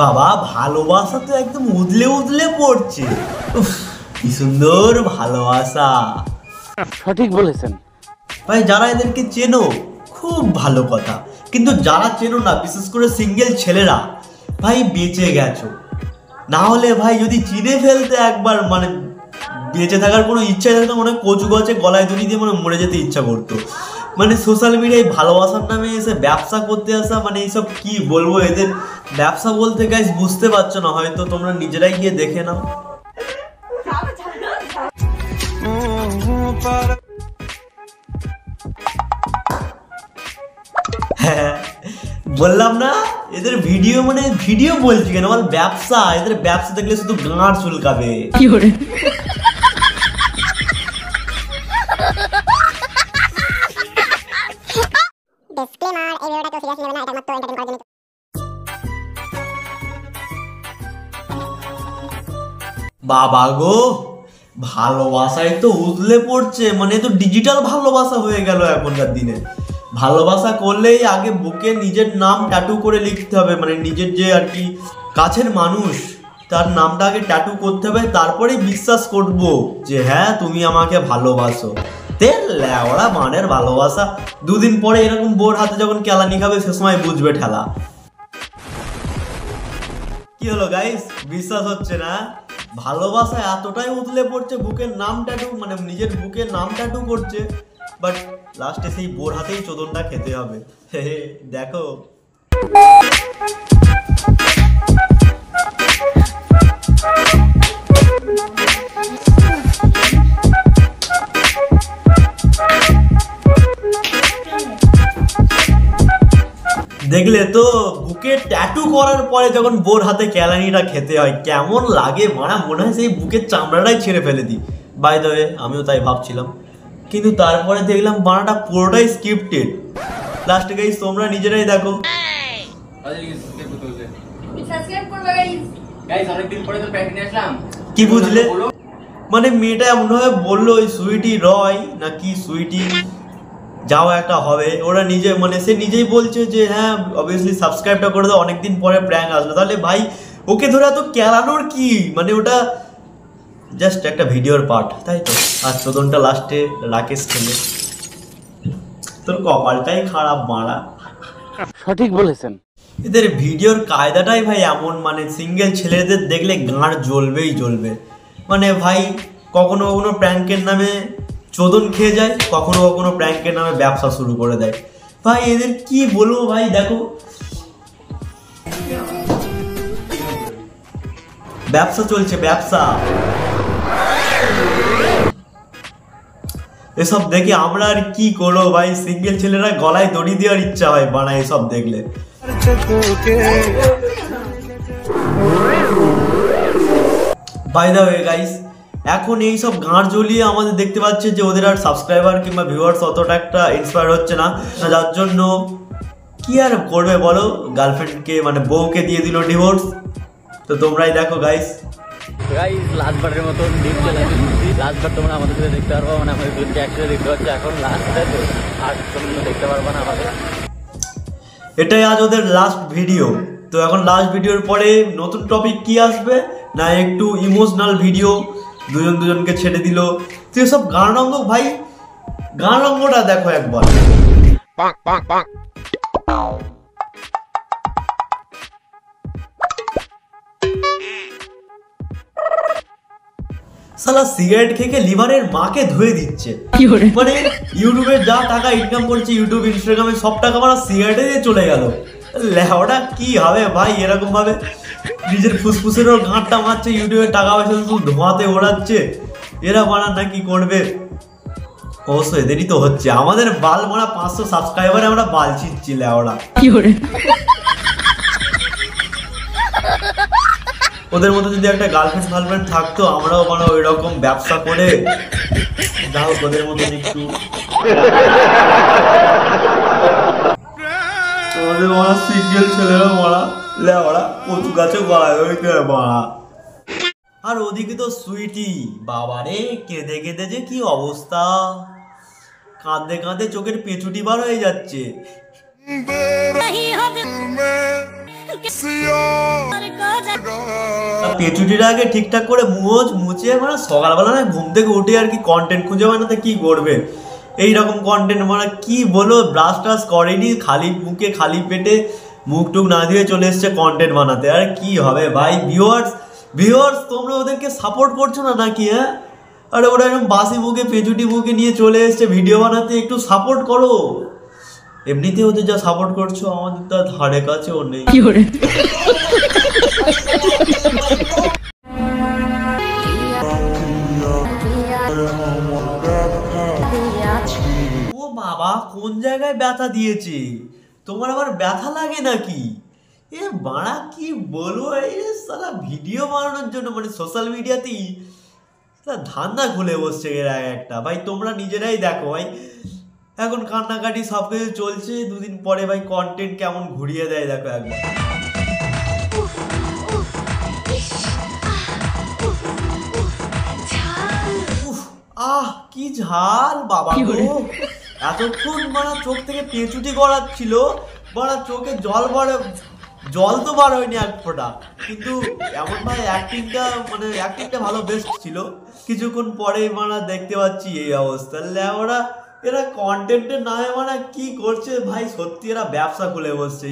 বাবা ভালোবাসা তো একদম উদলে উদলে পড়ছে। কি সুন্দর ভালোবাসা। সঠিক বলেছেন ভাই। যারা এদেরকে চেনো খুব ভালো কথা, কিন্তু যারা চেনো না, বিশেষ করে সিঙ্গেল ছেলেরা, ভাই বেঁচে গেছো। না হলে ভাই যদি চিনে ফেলতে একবার, মানে বেঁচে থাকার কোনো ইচ্ছা থাকতো, মনে কচু গাছে গলায় দড়ি দিয়ে মানে মরে যেতে ইচ্ছা করতো। মানে সোশ্যাল মিডিয়ায় ভালোবাসার নামে এসে ব্যবসা করতে আসা, মানে এইসব কি বলবো, এদের ব্যবসা বলতে গাইস বুঝতে পারছো না, হয়তো তোমরা নিজেরাই গিয়ে দেখে নাও। হ্যাঁ বললাম না, এদের ভিডিও মানে ভিডিও বলছি কেন, বল ব্যবসা। এদের ব্যবসা দেখলে শুধু গাঁড় চুলকাবে। কি করে ডিসক্লেমার, এই ভিডিওটা কেউ সিরিয়াসলি নেবে না, এটা মাত্র এন্টারটেইন করার জন্য। বাবা গো, ভালোবাসায় তো উদলে পড়ছে, মানে তো ডিজিটাল ভালোবাসা হয়ে গেল এখনকার দিনে। ভালোবাসা করলেই আগে বুকে নিজের নাম ট্যাটু করে লিখতে হবে, মানে নিজের যে আর কি কাছের মানুষ তার নামটা আগে ট্যাটু করতে হবে, তারপরেই বিশ্বাস করব যে হ্যাঁ তুমি আমাকে ভালোবাসো। ওরা মানের ভালোবাসা। দুদিন পরে এরকম বোর হাতে যখন কেলানি খাবে সে সময় বুঝবে ঠেলা। কি হলো গাইস, বিশ্বাস হচ্ছে না? ভালোবাসা এতটাই উতলে পড়ছে, বুকের নাম ট্যাটু, মানে নিজের বুকের নাম ট্যাটু করছে, বাট লাস্টে সেই বোর হাতেই চোদনটা খেতে হবে। দেখো দেখলে তো, বুকে ট্যাটু করার পরে যখন বোর হাতে কেলানিটা খেতে হয় কেমন লাগে মারা, মনে হয় সেই বুকের চামড়াটাই ছেড়ে ফেলে দিই। বাই দ্য ওয়ে আমিও তাই ভাবছিলাম, কিন্তু তারপরে দেখলাম বানাটা পুরোটাই স্ক্রিপ্টেড। লাস্টে গাইস তোমরা নিজেরাই দেখো। কি বুঝলে? মানে মেয়েটা এমনভাবে বললো ওই সুইটি রয় নাকি সুইটি যাও একটা হবে, ওরা নিজে মানে সে নিজেই বলছে যে হ্যাঁ অবভিয়াসলি সাবস্ক্রাইবটা করে দাও, অনেকদিন পরে প্র্যাঙ্ক আসলো। তাহলে ভাই ওকে ধরে এত কেলানোর কি, মানে ওটা জাস্ট একটা ভিডিওর পার্ট, তাই তো। আর চোদনটা লাস্টে রাকেশ খেলে, তোর কপালটাই খারাপ মারা। সঠিক বলেছেন। এদের ভিডিওর কায়দাটাই ভাই এমন, মানে সিঙ্গেল ছেলেদের দেখলে গাঁড় জ্বলবেই জ্বলবে। মানে ভাই কখনো কখনো প্র্যাঙ্কের নামে চোদন খেয়ে যায়, কখনো কখনো প্র্যাঙ্কের নামে ব্যবসা শুরু করে দেয়। ভাই এদের কি বলবো ভাই, দেখো ব্যবসা চলছে, ব্যবসা। এসব দেখে আমরা আর কি করবো ভাই, সিঙ্গেল ছেলেরা গলায় দড়ি দেওয়ার ইচ্ছা হয় বানায় এসব দেখলে। বাই দ্য ওয়ে গাইস, এখন এইসব গাঁড় জ্বলিয়ে আমাদের দেখতে পাচ্ছে যে ওদের আর সাবস্ক্রাইবার কিংবা ভিউয়ার্স অতটা একটা ইন্সপায়ার হচ্ছে না, যার জন্য কি আর করবে বলো, গার্লফ্রেন্ডকে মানে বউকে দিয়ে দিল ডিভোর্স। তো তোমরাই দেখো গাইস। গাইস লাস্টবারের মতো ডিপ চলে আসছি, লাস্টবার তোমরা আমাদের সাথে দেখতে পারবো, মানে আমাদের দুজনকে একসাথে দেখতে পাচ্ছ এখন লাস্টে, তো আর তোমরা দেখতে পারবো না আমাদের। এটাই আজ ওদের লাস্ট ভিডিও। তো এখন লাস্ট ভিডিওর পরে নতুন টপিক কি আসবে না, একটু ইমোশনাল ভিডিও, দুজন দুজনকে ছেড়ে দিল। তো এসব গান রঙ্গ ভাই, গান রঙ্গটা দেখো একবার। সালা সিগারেট খেয়ে লিভারের মাকে ধুয়ে দিচ্ছে। মানে ইউটিউবে যা টাকা ইনকাম করছে, ইউটিউব ইনস্টাগ্রামে সব টাকা আমার সিগারেটে দিয়ে চলে গেল। লেওটা কি হবে ভাই, এরকম ভাবে নিজের ফুসফুসেরও গাঁটটা মারছে, ইউটিউবে টাকা পয়সা শুধু ধোঁয়াতে ওড়াচ্ছে। এরা বানার না কি করবে? অবশ্য এদেরই তো হচ্ছে, আমাদের বাল মারা 500 সাবস্ক্রাইবারে আমরা বাল ছিচ্ছি লেওড়া। ওদের মধ্যে যদি একটা গার্লফ্রেন্ড থাকতো, আমরাও মানে ওই রকম ব্যবসা করে যাও ওদের মতো একটু ওদের মারা সিঙ্গেল ছেলেরা মারা লেওড়া কচু গাছে গলায় ধরতে মারা। আর ওদিকে তো সুইটি বাবারে কেঁদে কেঁদে যে কি অবস্থা, কাঁদতে কাঁদতে চোখের পেঁচুটি বার হয়ে যাচ্ছে। পেছুটির আগে ঠিকঠাক করে মুছে মানে সকালবেলা না ঘুম থেকে উঠে আর কি কন্টেন্ট খুঁজে বানাতে কি করবে এইরকম কন্টেন্ট মানে কি বলো, ব্রাশ টাশ করেনি, খালি মুখে খালি পেটে মুখ টুক না দিয়ে চলে এসছে কন্টেন্ট বানাতে। আর কি হবে ভাই, ভিউয়ার্স তোমরা ওদেরকে সাপোর্ট করছো না নাকি? হ্যাঁ, আরে ওরা এরকম বাসি মুখে পেঁচুটি মুখে নিয়ে চলে এসছে ভিডিও বানাতে, একটু সাপোর্ট করো। এমনিতে ওদের যা সাপোর্ট করছো আমাদের তো ধারে কাছেও নেই। ও বাবা, কোন জায়গায় ব্যথা দিয়েছে? তোমার আবার ব্যথা লাগে নাকি? এ বাড়া কি বলবো, এই সালা ভিডিও বানানোর জন্য মানে সোশ্যাল মিডিয়াতেই ধান্দা খুলে বসছে এরা একটা। ভাই তোমরা নিজেরাই দেখো ভাই, এখন কান্নাকাটি সব কিছু চলছে, দুদিন পরে ভাই কন্টেন্ট কেমন ঘুরিয়ে দেয় দেখো একবার। আহ কি ঝাল বাবা গো, এতক্ষণ মানে চোখ থেকে পেঁচুটি গড়াচ্ছিল, মানে চোখে জল তো বার হয়নি এক ফোঁটা, কিন্তু এমন ভাই অ্যাক্টিংটা ভালো বেস্ট ছিল। কিছুক্ষণ পরে মানে দেখতে পাচ্ছি এই অবস্থা। ওরা এরা কন্টেন্টের নামে মানে কি করছে ভাই, সত্যি এরা ব্যবসা খুলে বসছে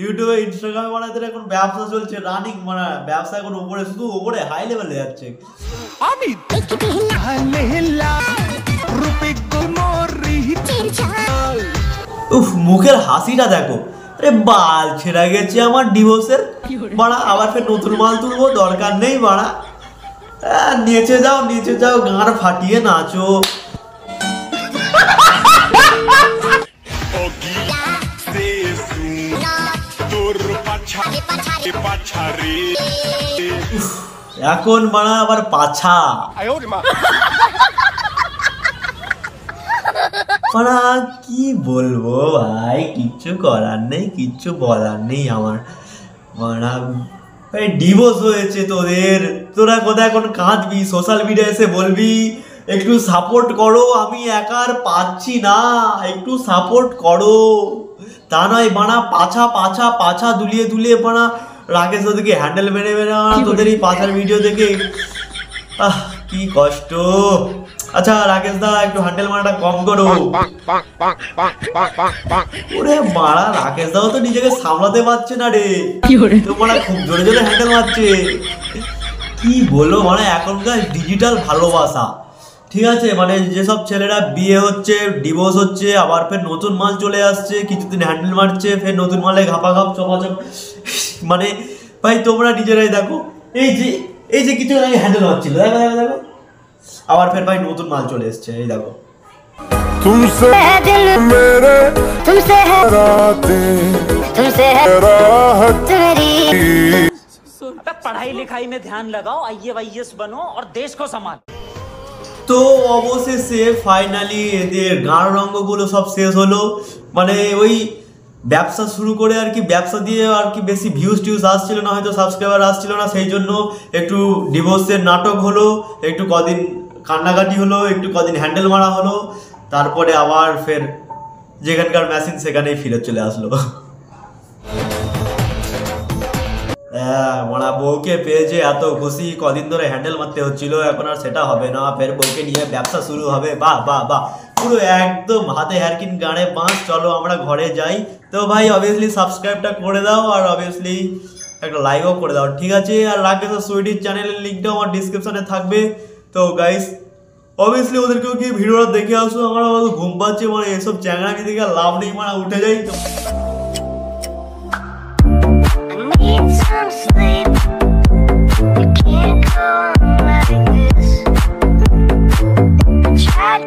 ইউটিউবে ইনস্টাগ্রামে মানে এদের এখন ব্যবসা চলছে রানিং, মানে ব্যবসা এখন উপরে শুধু উপরে হাই লেভেলে যাচ্ছে। উফ মুখের হাসিটা দেখো, আরে বাল ছেড়া গেছে আমার ডিভোর্সের, বাড়া আবার ফের নতুন মাল তুলবো, দরকার নেই বাড়া, নেচে যাও গাঁড় ফাটিয়ে নাচো। এখন বাড়া আবার পাছা, বাড়া কি বলবো ভাই, কিচ্ছু করার নেই, কিচ্ছু বলার নেই আমার। বাড়া ডিভোর্স হয়েছে তোদের, তোরা কোথায় এখন কাঁদবি, সোশ্যাল মিডিয়া এসে বলবি একটু সাপোর্ট করো, আমি একার পাচ্ছি না, একটু সাপোর্ট করো। তা নয় বানা পাছা দুলিয়ে বানা রাকেশ ওদেরকে হ্যান্ডেল মেরে তোদের এই পাছার ভিডিও দেখে কি কষ্ট। আচ্ছা রাকেশ দা একটু হ্যান্ডেল মারাটা কম করো। ওরে মারা, রাকেশ দাও তো নিজেকে সামলাতে পারছে না রে, তোমরা খুব জোরে হ্যান্ডেল মারছে। কি বলো মানে এখনকার ডিজিটাল ভালোবাসা, ঠিক আছে, মানে যেসব ছেলেরা বিয়ে হচ্ছে, ডিভোর্স হচ্ছে, আবার ফের নতুন মাল চলে আসছে, কিছুদিন হ্যান্ডেল মারছে, ফের নতুন মালে ঘাপাঘাপ চপাচপ, মানে ভাই তোমরা নিজেরাই দেখো, এই যে কিছু আগে হ্যান্ডেল মারছিল, দেখো আবার ফের ভাই নতুন মাল চলে এসছে, এই দেখো। तुमसे दिल मेरे तुमसे है रातें तुमसे है राहत मेरी। पढ़ाई लिखाई में ध्यान लगाओ, IAS बनो और देश को संभालो। তো অবশেষে ফাইনালি এদের গান রঙ্গগুলো সব শেষ হলো, মানে ওই ব্যবসা শুরু করে আর কি, ব্যবসা দিয়ে আর কি বেশি ভিউজ আসছিল না, হয়তো সাবস্ক্রাইবার আসছিল না, সেই জন্য একটু ডিভোর্সের নাটক হলো, একটু কদিন কান্নাকাটি হলো, একটু কদিন হ্যান্ডেল মারা হলো, তারপরে আবার ফের যেখানকার মেশিন সেখানেই ফিরে চলে আসলো। মানে বউকে পেয়েছে এত খুশি, কদিন ধরে হ্যান্ডেল মারতে হচ্ছিল, এখন আর সেটা হবে না, ফের বউকে নিয়ে ব্যবসা শুরু হবে। বাহ পুরো একদম হাতে হ্যারকিন গানে বাঁশ। চলো আমরা ঘরে যাই। তো ভাই অবভিয়াসলি সাবস্ক্রাইবটা করে দাও, আর অবভিয়াসলি একটা লাইকও করে দাও, ঠিক আছে? আর রাকেশ সুইটির চ্যানেলের লিঙ্কটাও আমার ডিসক্রিপশনে থাকবে। তো গাইস অবভিয়াসলি ওদেরকেও গিয়ে ভিডিওটা দেখে আসো, আমার ঘুম পাচ্ছে, মানে এসব চ্যাংড়ামি দেখে লাভ নেই, মানে উঠে যাই। তো Some sleep. You can't go like this. Tried